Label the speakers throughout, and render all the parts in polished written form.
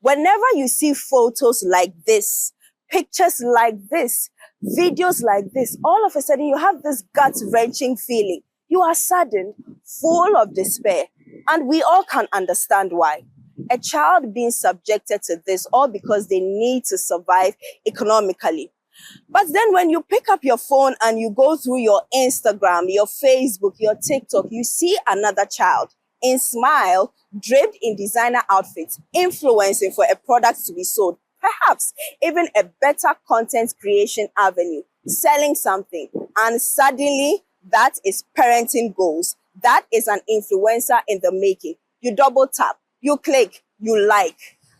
Speaker 1: Whenever you see photos like this, pictures like this, videos like this, all of a sudden you have this gut-wrenching feeling. You are saddened, full of despair, and we all can understand why. A child being subjected to this all because they need to survive economically. But then when you pick up your phone and you go through your Instagram, your Facebook, your TikTok, you see another child in smile, draped in designer outfits, influencing for a product to be sold, perhaps even a better content creation avenue, selling something, and suddenly that is parenting goals. That is an influencer in the making. You double tap, you click, you like.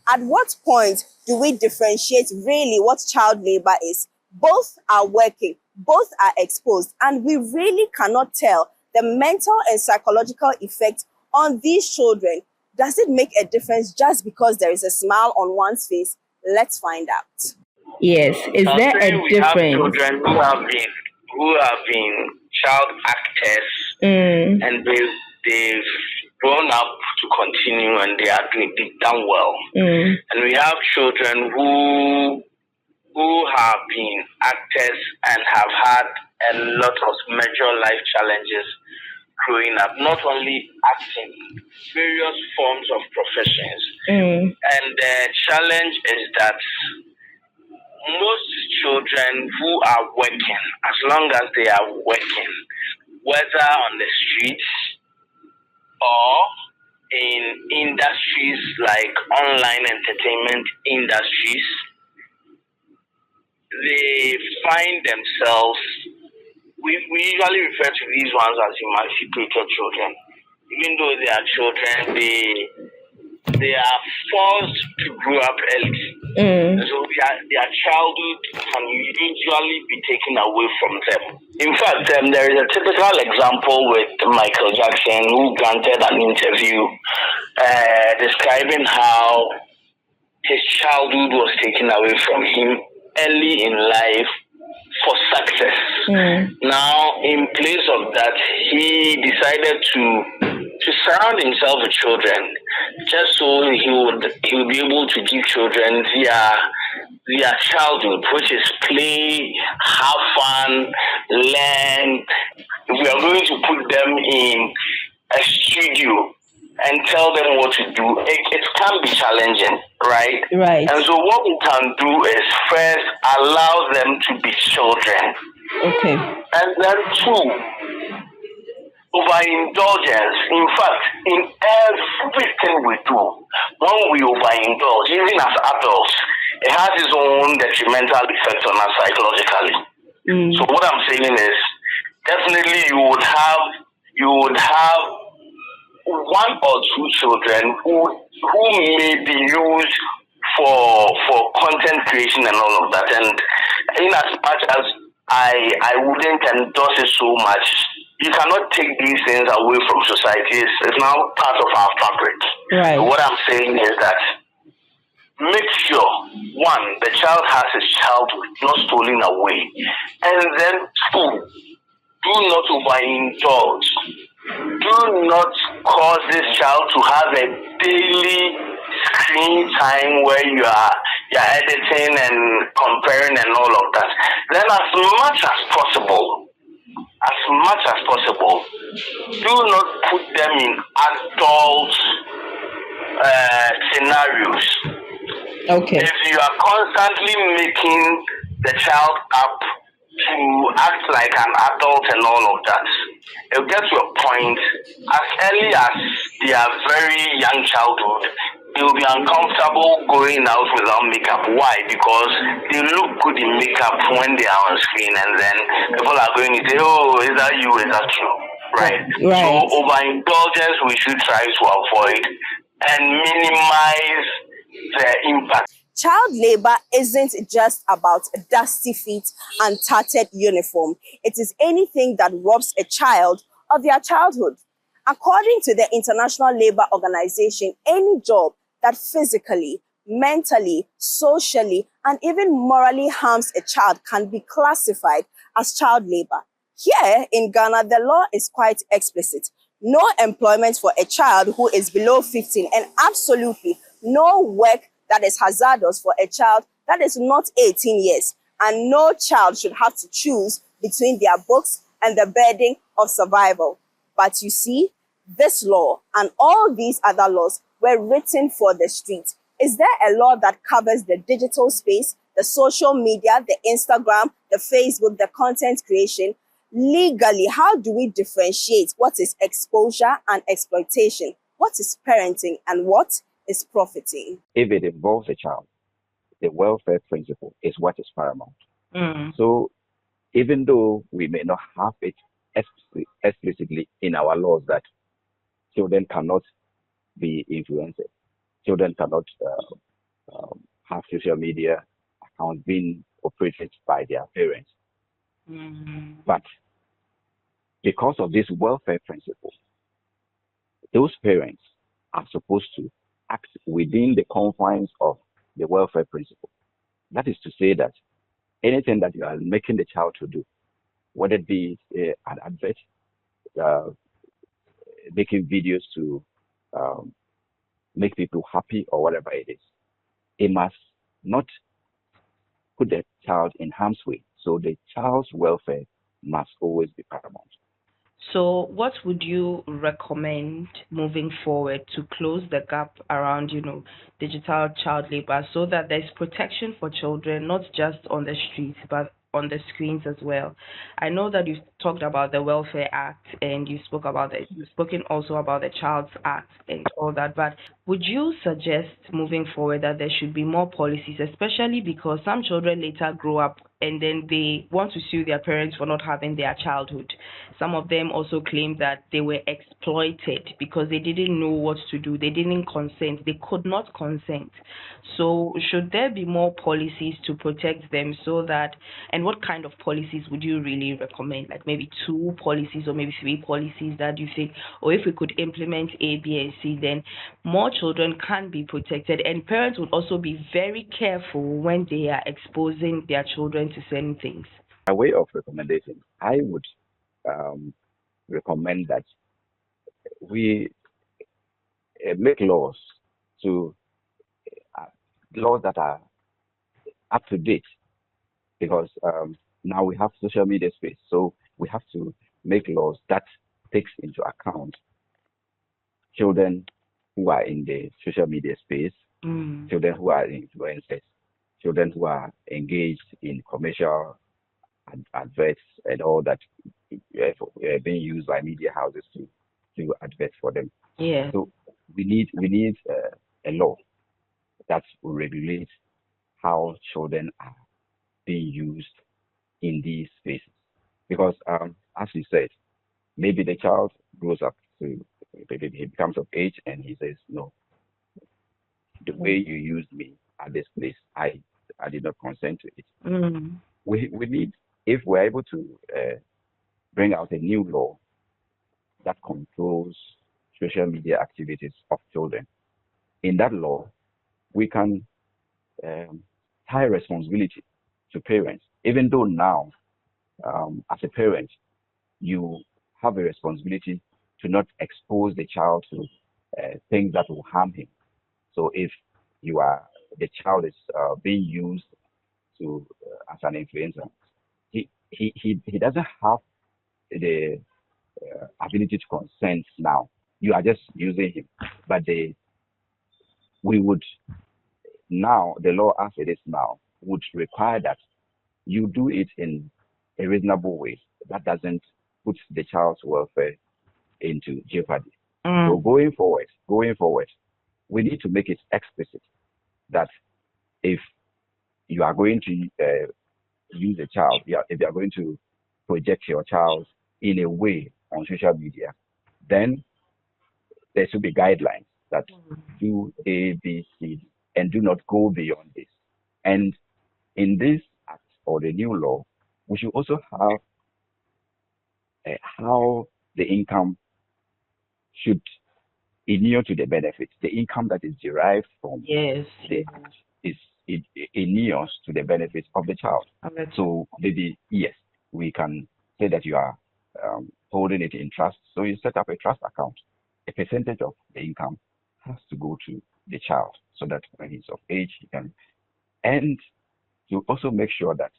Speaker 1: At what point do we differentiate really what child labor is? Both are working, both are exposed, and we really cannot tell the mental and psychological effect on these children. Does it make a difference just because there is a smile on one's face? Let's find out.
Speaker 2: Yes, is there a
Speaker 3: We
Speaker 2: difference?
Speaker 3: have children who have been child actors, and they've grown up to continue, and they've done well. And we have children who have been actors and have had a lot of major life challenges growing up, not only acting, various forms of professions. And the challenge is that most children who are working, as long as they are working, whether on the streets or in industries like online entertainment industries, they find themselves, we usually refer to these ones as emancipated children. Even though they are children, they are forced to grow up early. So their childhood can usually be taken away from them. In fact, there is a typical example with Michael Jackson, who granted an interview describing how his childhood was taken away from him early in life for success. Now, in place of that, he decided to surround himself with children, just so he would be able to give children their childhood, which is play, have fun, learn. We are going to put them in a studio and tell them what to do. It can be challenging, right?
Speaker 2: Right.
Speaker 3: And so what we can do is first allow them to be children.
Speaker 2: Okay.
Speaker 3: And then two, overindulgence. In fact, in everything we do, when we overindulge, even as adults, it has its own detrimental effect on us psychologically. So what I'm saying is, definitely you would have one or two children who may be used for content creation and all of that. And in as much as I wouldn't endorse it so much, you cannot take these things away from society. It's now part of our fabric.
Speaker 2: Right.
Speaker 3: So what I'm saying is that make sure, one, the child has his childhood not stolen away. And then two, do not overindulge. Do not cause this child to have a daily screen time where you're editing and comparing and all of that. Then as much as possible, do not put them in adult scenarios.
Speaker 2: Okay.
Speaker 3: If you are constantly making the child up to act like an adult and all of that, it'll get to a point as early as their very young childhood, they'll be uncomfortable going out without makeup. Why? Because they look good in makeup when they are on screen, and then people are going to say, oh, is that you? Is that you? Right? So overindulgence we should try to avoid and minimize the impact.
Speaker 1: Child labor isn't just about dusty feet and tattered uniform. It is anything that robs a child of their childhood. According to the International Labour Organization, any job that physically, mentally, socially, and even morally harms a child can be classified as child labor. Here in Ghana, the law is quite explicit. No employment for a child who is below 15, and absolutely no work that is hazardous for a child that is not 18 years. And no child should have to choose between their books and the burden of survival. But you see, this law and all these other laws were written for the street. Is there a law that covers the digital space, the social media, the Instagram, the Facebook, the content creation? Legally, how do we differentiate what is exposure and exploitation? What is parenting and what is profiting?
Speaker 4: If it involves a child, the welfare principle is what is paramount. So even though we may not have it explicitly in our laws that children cannot be influenced, children cannot have social media accounts being operated by their parents. But because of this welfare principle, those parents are supposed to act within the confines of the welfare principle. That is to say that anything that you are making the child to do, whether it be an advert, making videos to make people happy or whatever it is, it must not put the child in harm's way. So the child's welfare must always be paramount.
Speaker 2: So what would you recommend moving forward to close the gap around, digital child labor so that there's protection for children, not just on the streets, but on the screens as well? I know that you've talked about the Welfare Act and you've spoken also about the Child's Act and all that, but would you suggest moving forward that there should be more policies, especially because some children later grow up and then they want to sue their parents for not having their childhood? Some of them also claim that they were exploited because they didn't know what to do. They didn't consent. They could not consent. So should there be more policies to protect them so that, and what kind of policies would you really recommend? Like maybe 2 policies or maybe 3 policies that you think, or if we could implement A, B, and C, then more children can be protected, and parents would also be very careful when they are exposing their children to certain things.
Speaker 4: By way of recommendation, I would recommend that we make laws laws that are up to date, because now we have social media space, so we have to make laws that takes into account children who are in the social media space, children who are influencers, children who are engaged in commercial adverts and all that being used by media houses to advert for them.
Speaker 2: Yeah.
Speaker 4: So we need a law that will regulate how children are being used in these spaces. Because as you said, maybe the child grows up to, he becomes of age and he says, no, the way you used me at this place, I did not consent to it. We need, if we're able to bring out a new law that controls social media activities of children, in that law, we can tie responsibility to parents, even though now, as a parent, you have a responsibility to not expose the child to things that will harm him. So if the child is being used to as an influencer, he doesn't have the ability to consent now. You are just using him, but we would now, the law as it is now would require that you do it in a reasonable way that doesn't put the child's welfare into jeopardy. So going forward, we need to make it explicit that if you are going to use a child, if you are going to project your child in a way on social media, then there should be guidelines that do A, B, C, and do not go beyond this. And in this act or the new law, we should also have how the income should inure to the benefit. The income that is derived from the act is it inures to the benefit of the child. So maybe, yes, we can say that you are holding it in trust. So you set up a trust account. A percentage of the income has to go to the child, so that when he's of age, he can. And to also make sure that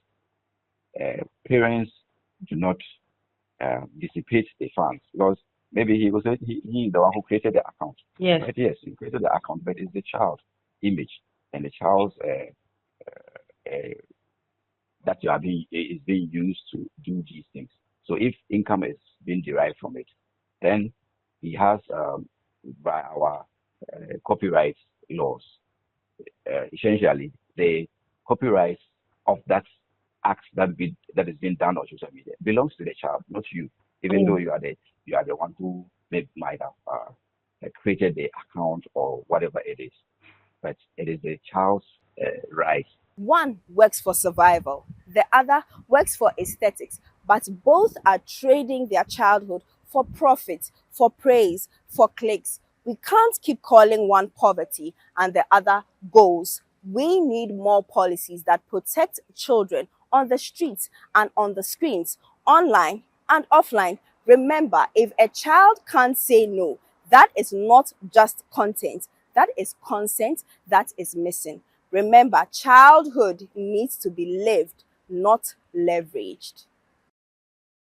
Speaker 4: parents do not dissipate the funds, because maybe he is the one who created the account.
Speaker 2: Yes.
Speaker 4: But yes, he created the account, but it's the child's image and the child's that is being used to do these things. So if income is being derived from it, then he has by our copyright laws, essentially the copyright of that act that is being done on social media belongs to the child, not you. Even though you are the one who might have created the account or whatever it is, but it is the child's right.
Speaker 1: One works for survival, the other works for aesthetics, but both are trading their childhood for profit, for praise, for clicks. We can't keep calling one poverty and the other goals. We need more policies that protect children on the streets and on the screens, online and offline. Remember, if a child can't say no, that is not just content, that is consent that is missing. Remember, childhood needs to be lived, not leveraged.